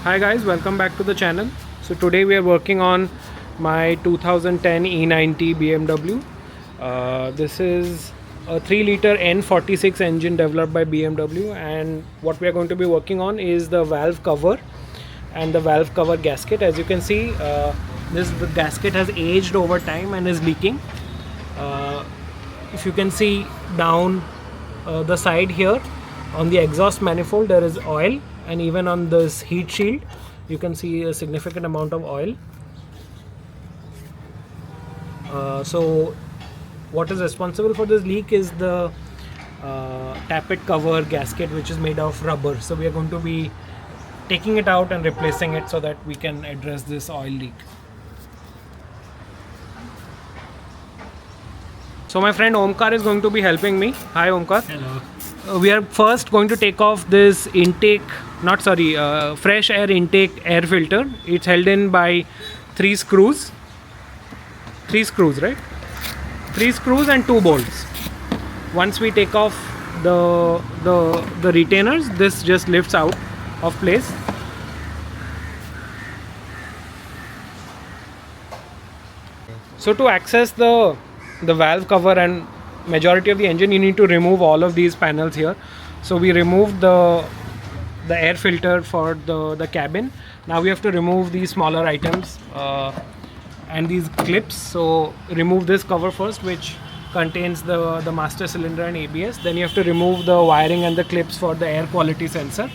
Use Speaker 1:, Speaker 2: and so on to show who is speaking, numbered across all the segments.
Speaker 1: Hi guys, welcome back to the channel. So today we are working on my 2010 E90 BMW. This is a 3-liter N46 engine developed by BMW, and what we are going to be working on is the valve cover and the valve cover gasket. As you can see, the gasket has aged over time and is leaking. If you can see down the side here on the exhaust manifold, there is oil, and even on this heat shield you can see a significant amount of oil. So what is responsible for this leak is the tappet cover gasket, which is made of rubber. So we are going to be taking it out and replacing it so that we can address this oil leak. So my friend Omkar is going to be helping me. Hi Omkar.
Speaker 2: Hello.
Speaker 1: We are first going to take off this fresh air intake air filter. It's held in by 3 screws. 3 screws, right? 3 screws and 2 bolts. Once we take off the retainers, this just lifts out of place. So to access the valve cover and majority of the engine, you need to remove all of these panels here. So we removed the air filter for the cabin. Now we have to remove these smaller items and these clips. So remove this cover first, which contains the master cylinder and ABS. Then you have to remove the wiring and the clips for the air quality sensor.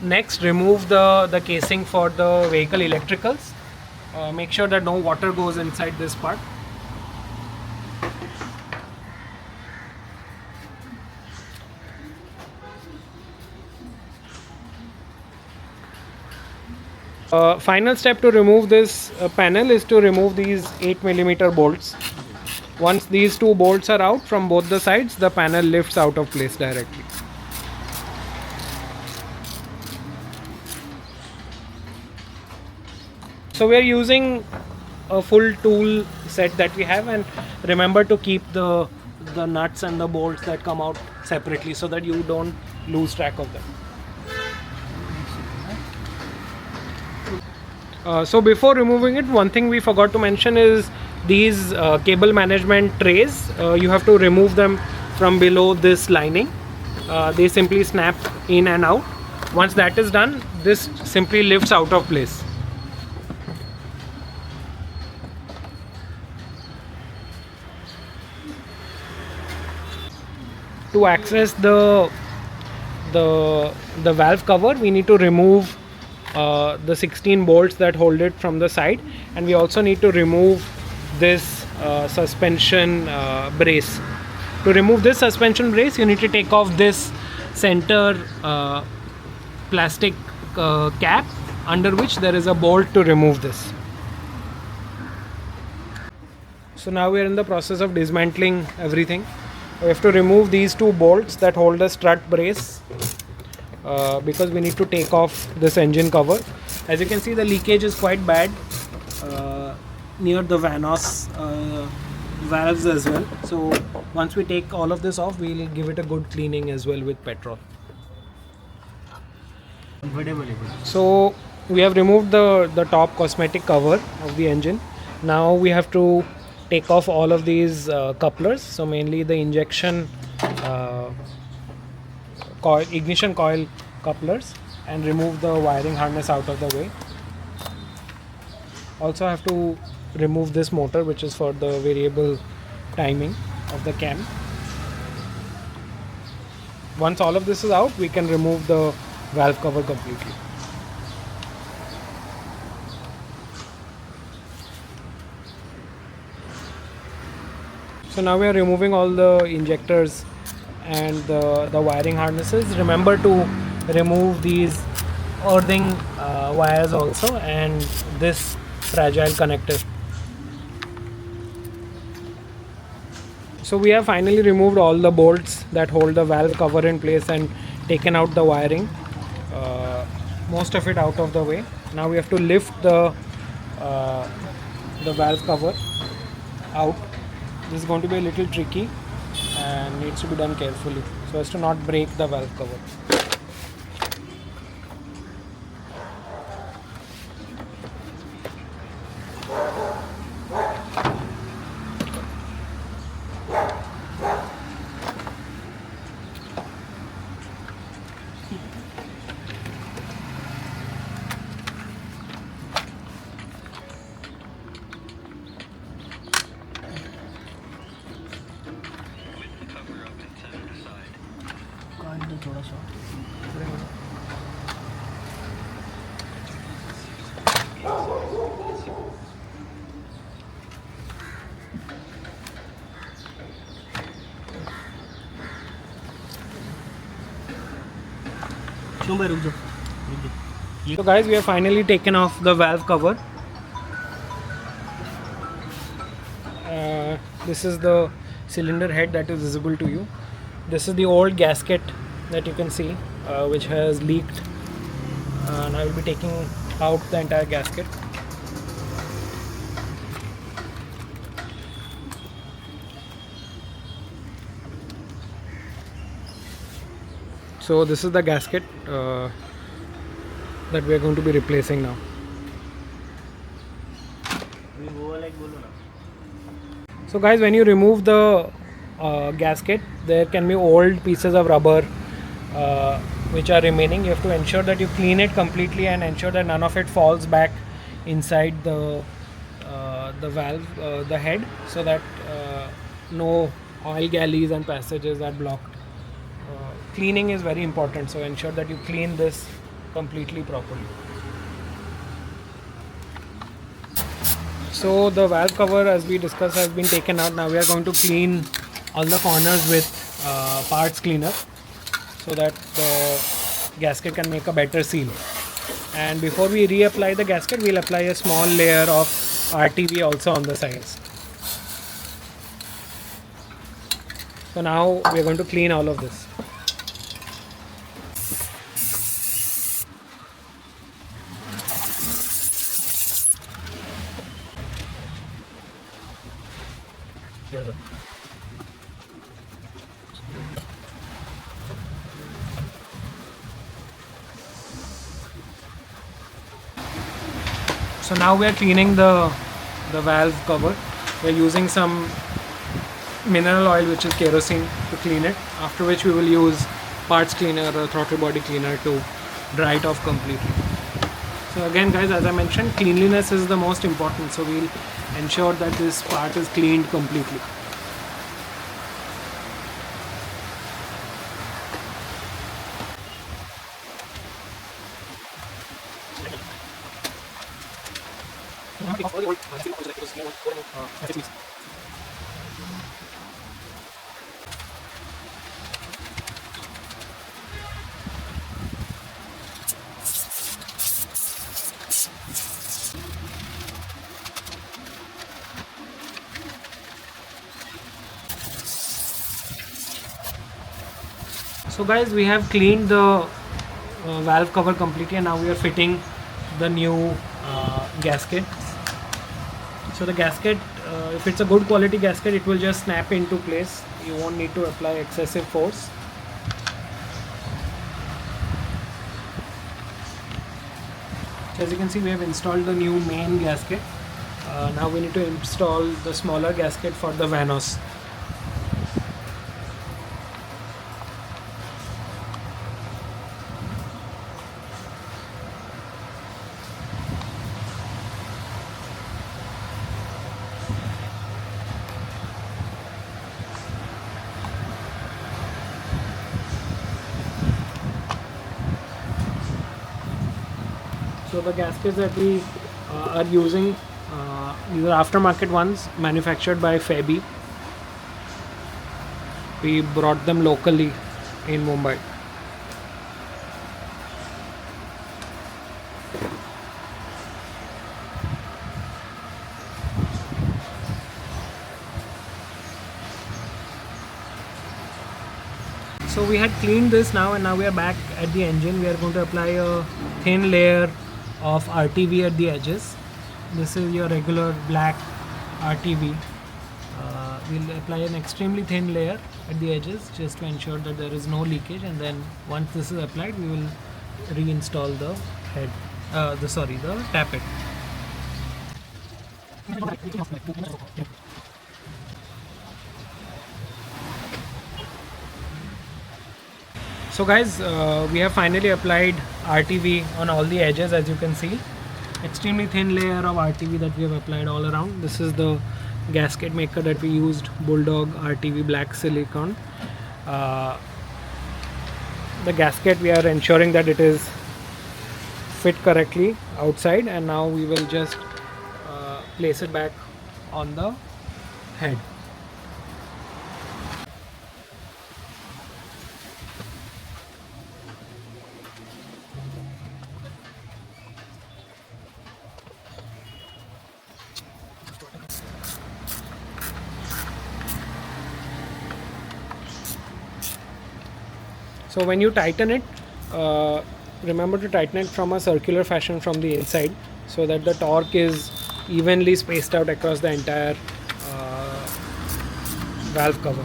Speaker 1: Next, remove the casing for the vehicle electricals. Make sure that no water goes inside this part. Final step to remove this panel is to remove these 8mm bolts. Once these 2 bolts are out from both the sides, the panel lifts out of place directly. So we are using a full tool set that we have, and remember to keep the nuts and the bolts that come out separately so that you don't lose track of them. So before removing it, one thing we forgot to mention is these cable management trays. You have to remove them from below this lining. They simply snap in and out. Once that is done, this simply lifts out of place. To access the valve cover, we need to remove the 16 bolts that hold it from the side, and we also need to remove this suspension brace. To remove this suspension brace, you need to take off this center plastic cap, under which there is a bolt to remove this. So now we are in the process of dismantling everything. We have to remove these 2 bolts that hold the strut brace because we need to take off this engine cover. As you can see, the leakage is quite bad near the Vanos valves as well. So once we take all of this off, we'll give it a good cleaning as well with petrol. So we have removed the top cosmetic cover of the engine. Now we have to take off all of these couplers, so mainly the injection ignition coil couplers, and remove the wiring harness out of the way. Also have to remove this motor, which is for the variable timing of the cam. Once all of this is out, we can remove the valve cover completely. So now we are removing all the injectors and the wiring harnesses. Remember to remove these earthing wires also, and this fragile connector. So we have finally removed all the bolts that hold the valve cover in place and taken out the wiring, most of it out of the way. Now we have to lift the valve cover out. This is going to be a little tricky and needs to be done carefully so as to not break the valve cover.
Speaker 2: थोड़ा सा
Speaker 1: So guys, we have finally taken off the valve cover. This is the cylinder head that is visible to you. This is the old gasket that you can see, which has leaked, and I will be taking out the entire gasket. So this is the gasket that we are going to be replacing now. So guys, when you remove the gasket, there can be old pieces of rubber which are remaining. You have to ensure that you clean it completely and ensure that none of it falls back inside the valve, the head, so that no oil galleys and passages are blocked. Cleaning is very important, so ensure that you clean this completely properly. So the valve cover, as we discussed, has been taken out. Now we are going to clean all the corners with parts cleaner so that the gasket can make a better seal. And before we reapply the gasket, we'll apply a small layer of RTV also on the sides. So now we are going to clean all of this. So now we are cleaning the valve cover. We are using some mineral oil, which is kerosene, to clean it, after which we will use parts cleaner or throttle body cleaner to dry it off completely. So again guys, as I mentioned, cleanliness is the most important, so we'll ensure that this part is cleaned completely. So guys, we have cleaned the valve cover completely, and now we are fitting the new gasket. So the gasket, if it's a good quality gasket, it will just snap into place. You won't need to apply excessive force. So as you can see, we have installed the new main gasket. Now we need to install the smaller gasket for the vanos. So the gaskets that we are using, these are aftermarket ones manufactured by Fabi. We brought them locally in Mumbai. So we had cleaned this now, and now we are back at the engine. We are going to apply a thin layer of RTV at the edges. This is your regular black RTV, we'll apply an extremely thin layer at the edges just to ensure that there is no leakage, and then once this is applied we will reinstall the head, the tappet. So guys, we have finally applied RTV on all the edges, as you can see. Extremely thin layer of RTV that we have applied all around. This is the gasket maker that we used, Bulldog RTV black silicone. The gasket, we are ensuring that it is fit correctly outside, and now we will just place it back on the head. So when you tighten it, remember to tighten it from a circular fashion from the inside, so that the torque is evenly spaced out across the entire valve cover.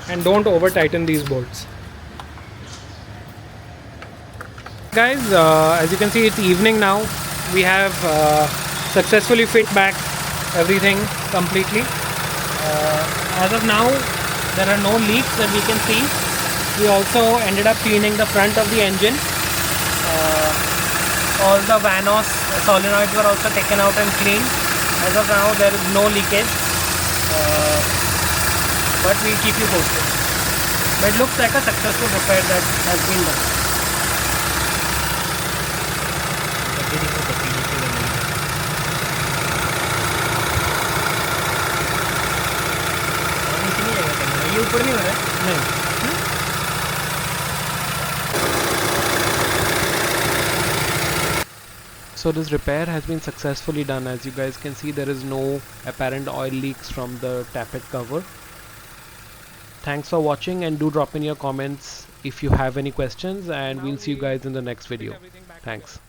Speaker 1: And don't over tighten these bolts. Guys, as you can see, it's evening now. We have successfully fit back everything completely. As of now, there are no leaks that we can see. We also ended up cleaning the front of the engine. All the Vanos solenoids were also taken out and cleaned. As of now, there is no leakage, but we'll keep you posted. But it looks like a successful repair that has been done. ऊपर नहीं हो रहा है? नहीं. So this repair has been successfully done. As you guys can see, there is no apparent oil leaks from the tappet cover. Thanks for watching, and do drop in your comments if you have any questions, and we'll see you guys in the next video. Thanks.